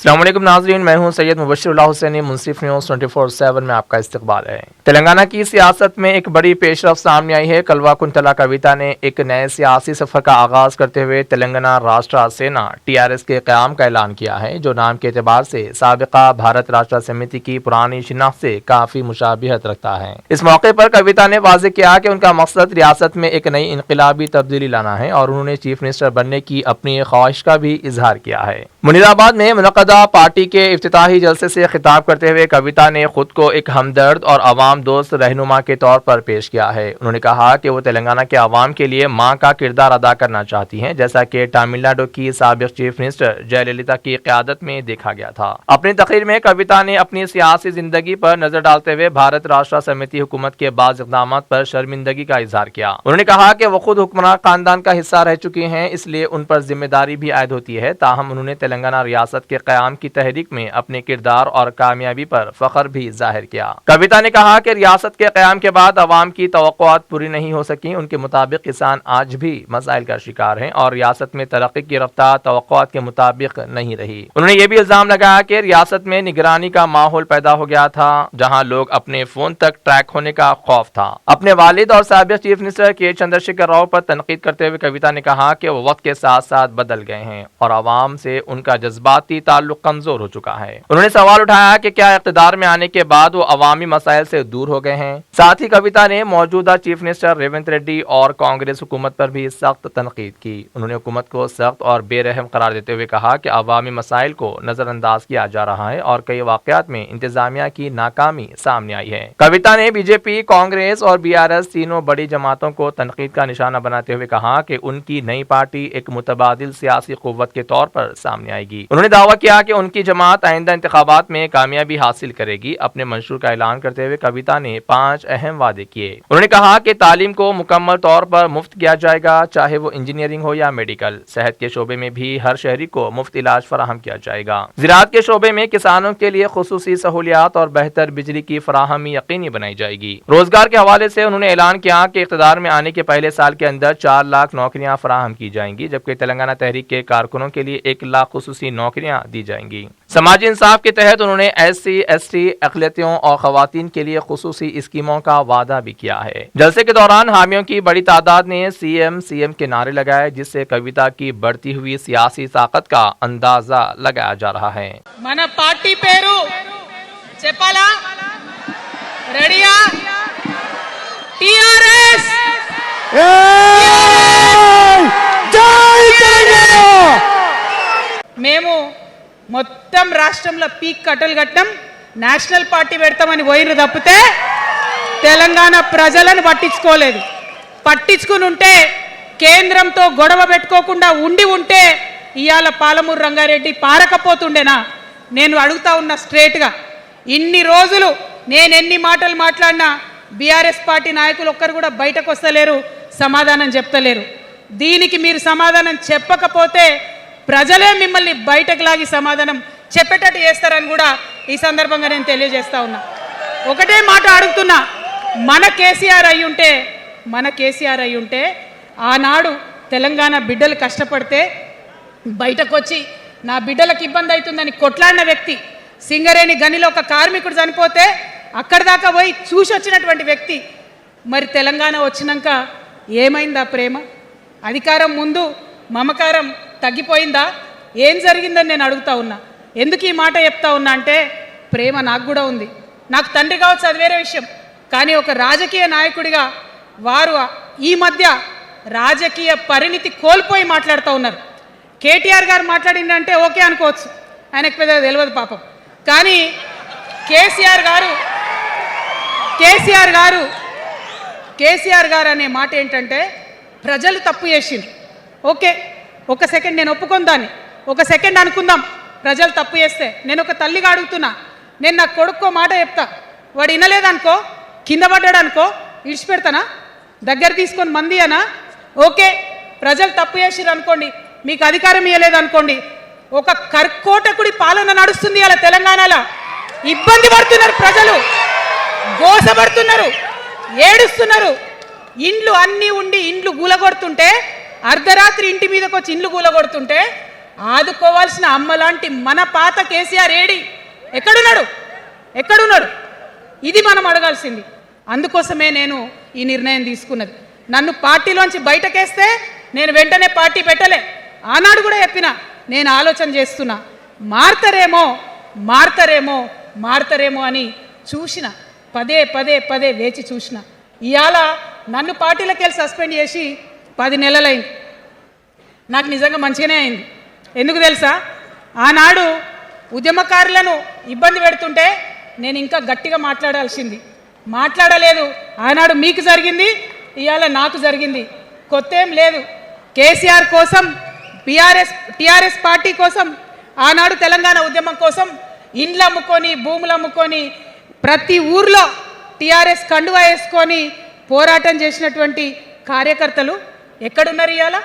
अस्सलाम वालेकुम नाज़रीन, मैं हूं सैयद मुबश्शिरुल्लाह हुसैनी। मुंसिफ न्यूज़ 24/7 में आपका इस्तकबाल है। तेलंगाना की सियासत में एक बड़ी पेशरफ सामने आई है। कलवा कुंतला कविता ने एक नए सियासी सफर का आगाज करते हुए तेलंगाना राष्ट्र सेना TRS के क़याम का ऐलान किया है, जो नाम के एतबार से साबिका भारत राष्ट्र समिति की पुरानी शिनाख्त से काफी मुशाबिहत रखता है। इस मौके पर कविता ने वाज़ेह किया कि उनका मकसद रियासत में एक नई इनकलाबी तब्दीली लाना है और उन्होंने चीफ मिनिस्टर बनने की अपनी ख्वाहिश का भी इजहार किया है। मुनीराबाद में मुनक़दा पार्टी के इफ्तिताही जलसे से खिताब करते हुए कविता ने खुद को एक हमदर्द और अवाम दोस्त रहनुमा के तौर पर पेश किया है। उन्होंने कहा कि वो तेलंगाना के अवाम के लिए मां का किरदार अदा करना चाहती हैं, जैसा कि तमिलनाडु की साबिक चीफ मिनिस्टर जयललिता की क़यादत में देखा गया था। अपनी तकरीर में कविता ने अपनी सियासी जिंदगी पर नजर डालते हुए भारत राष्ट्र समिति हुकूमत के बाज़ इक़दाम पर शर्मिंदगी का इजहार किया। उन्होंने कहा कि वो खुद हुक्मरान खानदान का हिस्सा रह चुकी हैं, इसलिए उन पर जिम्मेदारी भी आयद होती है। ताहम उन्होंने तेलंगाना रियासत के क़याम की तहरीक में अपने किरदार और कामयाबी पर फख्र भी जाहिर किया। कविता ने कहा कि रियासत के क़याम के बाद अवाम की तवक्कुआत पूरी नहीं हो सकी। उनके मुताबिक किसान आज भी मसाइल का शिकार हैं और रियासत में तरक्की की रफ्तार तवक्कुआत के मुताबिक नहीं रही। उन्होंने ये भी इल्जाम लगाया कि रियासत में निगरानी का माहौल पैदा हो गया था, जहां लोग अपने फोन तक ट्रैक होने का खौफ था। अपने वालिद और साबिक चीफ मिनिस्टर के चंद्रशेखर राव पर तनकीद करते हुए कविता ने कहा कि वो वक्त के साथ साथ बदल गए हैं और अवाम से उनका जज्बाती ताल्लुक कमजोर हो चुका है। उन्होंने सवाल उठाया कि क्या इक़्तिदार में आने के बाद वो अवामी मसाइल से दूर हो गए हैं। साथ ही कविता ने मौजूदा चीफ मिनिस्टर रेवंत रेड्डी और कांग्रेस हुकूमत पर भी सख्त तनकीद की। उन्होंने हुकूमत को सख्त और बेरहम करार देते हुए कहा कि अवामी मसाइल को नजरअंदाज किया जा रहा है और कई वाक़यात में इंतजामिया की नाकामी सामने आई है। कविता ने बीजेपी, कांग्रेस और BRS तीनों बड़ी जमातों को तनकीद का निशाना बनाते हुए कहा कि उनकी नई पार्टी एक मुतबादिल सियासी कुव्वत के तौर पर सामने आएगी। उन्होंने दावा किया कि उनकी जमात आइंदा इंतखाबात में कामयाबी हासिल करेगी। अपने मंशूर का ऐलान करते हुए कविता ने 5 अहम वादे किए। उन्होंने कहा कि तालीम को मुकम्मल तौर पर मुफ्त किया जाएगा, चाहे वो इंजीनियरिंग हो या मेडिकल। सेहत के शोबे में भी हर शहरी को मुफ्त इलाज फराहम किया जाएगा। ज़राअत के शोबे में किसानों के लिए खुसूसी सहूलियात और बेहतर बिजली की फराहमी यकीनी बनाई जाएगी। रोजगार के हवाले से उन्होंने ऐलान किया कि इक़्तिदार में आने के पहले साल के अंदर 4 लाख नौकरियां फराहम की जाएंगी, जबकि तेलंगाना तहरीक के कारकुनों के लिए 1 लाख खुसूसी नौकरियां दी जाएंगी। समाजी इंसाफ के तहत उन्होंने SC, ST, अक़लियतों और ख़वातीन के लिए खुसूसी स्कीमों का वादा भी किया है। जलसे के दौरान हामियों की बड़ी तादाद ने CM के नारे लगाए, जिससे कविता की बढ़ती हुई सियासी ताकत का अंदाजा लगाया जा रहा है। मन पार्टी पेरू चेप्पाला रेडिया TRS మేము మొత్తం రాష్ట్రంలో పీక్ కట్టలు కట్టం నేషనల్ పార్టీ పెడతామని పోయిన తప్పితే తెలంగాణ ప్రజలను పట్టించుకోలేదు. పట్టించుకుని ఉంటే కేంద్రంతో గొడవ పెట్టుకోకుండా ఉంటే ఇవాళ పాలమూరు రంగారెడ్డి పారకపోతుండేనా? నేను అడుగుతా ఉన్నా స్ట్రేట్గా. ఇన్ని రోజులు నేను ఎన్ని మాటలు మాట్లాడినా BRS పార్టీ నాయకులు ఒక్కరు కూడా బయటకు వస్తలేరు, సమాధానం చెప్తలేరు. దీనికి మీరు సమాధానం చెప్పకపోతే ప్రజలే మిమ్మల్ని బయటకు లాగి సమాధానం చెప్పేటట్టు చేస్తారని కూడా ఈ సందర్భంగా నేను తెలియజేస్తా ఉన్నా. ఒకటే మాట అడుగుతున్నా, మన కేసీఆర్ అయి ఉంటే ఆనాడు తెలంగాణ బిడ్డలు కష్టపడితే బయటకు వచ్చి నా బిడ్డలకు ఇబ్బంది అవుతుందని కొట్లాడిన వ్యక్తి, సింగరేణి గనిలో ఒక కార్మికుడు చనిపోతే అక్కడి దాకా పోయి చూసి వచ్చినటువంటి వ్యక్తి, మరి తెలంగాణ వచ్చినాక ఏమైందా ప్రేమ? అధికారం ముందు మమకారం తగ్గిపోయిందా? ఏం జరిగిందని నేను అడుగుతా ఉన్నా. ఎందుకు ఈ మాట చెప్తా ఉన్నా అంటే ప్రేమ నాకు కూడా ఉంది. నాకు తండ్రి కావచ్చు, అది వేరే విషయం. కానీ ఒక రాజకీయ నాయకుడిగా వారు ఈ మధ్య రాజకీయ పరిణితి కోల్పోయి మాట్లాడుతూ ఉన్నారు. కేటీఆర్ గారు మాట్లాడిందంటే ఓకే అనుకోవచ్చు, ఆయనకు పెద్దగా తెలియదు పాపం. కానీ కేసీఆర్ గారు అనే మాట ఏంటంటే ప్రజలు తప్పు చేసిండ్రు. ఓకే, ఒక సెకండ్ నేను ఒప్పుకొని దాన్ని ఒక సెకండ్ అనుకుందాం. ప్రజలు తప్పు చేస్తే నేను ఒక తల్లిగా అడుగుతున్నా, నేను నా కొడుకో మాట చెప్తా, వాడు వినలేదనుకో, కింద పడ్డాడు అనుకో, ఇడిచిపెడతానా? దగ్గర తీసుకొని మంది అనా? ఓకే, ప్రజలు తప్పు చేసిర్రు అనుకోండి, మీకు అధికారం ఇవ్వలేదు అనుకోండి, ఒక కర్కోటకుడి పాలన నడుస్తుంది అలా తెలంగాణలో. ఇబ్బంది పడుతున్నారు ప్రజలు, గోసపడుతున్నారు, ఏడుస్తున్నారు. ఇండ్లు అన్నీ ఉండి ఇండ్లు గూలగొడుతుంటే, అర్ధరాత్రి ఇంటి మీదకి వచ్చి ఇండ్లు గూలగొడుతుంటే ఆదుకోవాల్సిన అమ్మ లాంటి మన పాత కేసీఆర్ ఏడి ఎక్కడున్నాడు ఇది మనం అడగాల్సింది. అందుకోసమే నేను ఈ నిర్ణయం తీసుకున్నది. నన్ను పార్టీలోంచి బయటకేస్తే నేను వెంటనే పార్టీ పెట్టలే. ఆనాడు కూడా చెప్పిన నేను ఆలోచన చేస్తున్నా, మారతారేమో అని చూసిన, పదే వేచి చూసిన. ఇవాళ నన్ను పార్టీలోకి వెళ్ళి సస్పెండ్ చేసి 10 నెలలైంది. నాకు నిజంగా మంచిగానే అయింది. ఎందుకు తెలుసా? ఆనాడు ఉద్యమకారులను ఇబ్బంది పెడుతుంటే నేను ఇంకా గట్టిగా మాట్లాడలేదు. ఆనాడు మీకు జరిగింది, ఇవాళ నాకు జరిగింది. కొత్త ఏం లేదు. కేసీఆర్ కోసం, టీఆర్ఎస్ పార్టీ కోసం, ఆనాడు తెలంగాణ ఉద్యమం కోసం ఇండ్లు అమ్ముకొని, భూములు అమ్ముకొని, ప్రతి ఊర్లో టీఆర్ఎస్ కండువా వేసుకొని పోరాటం చేసినటువంటి కార్యకర్తలు ఎక్కడున్నారు ఇవాళ?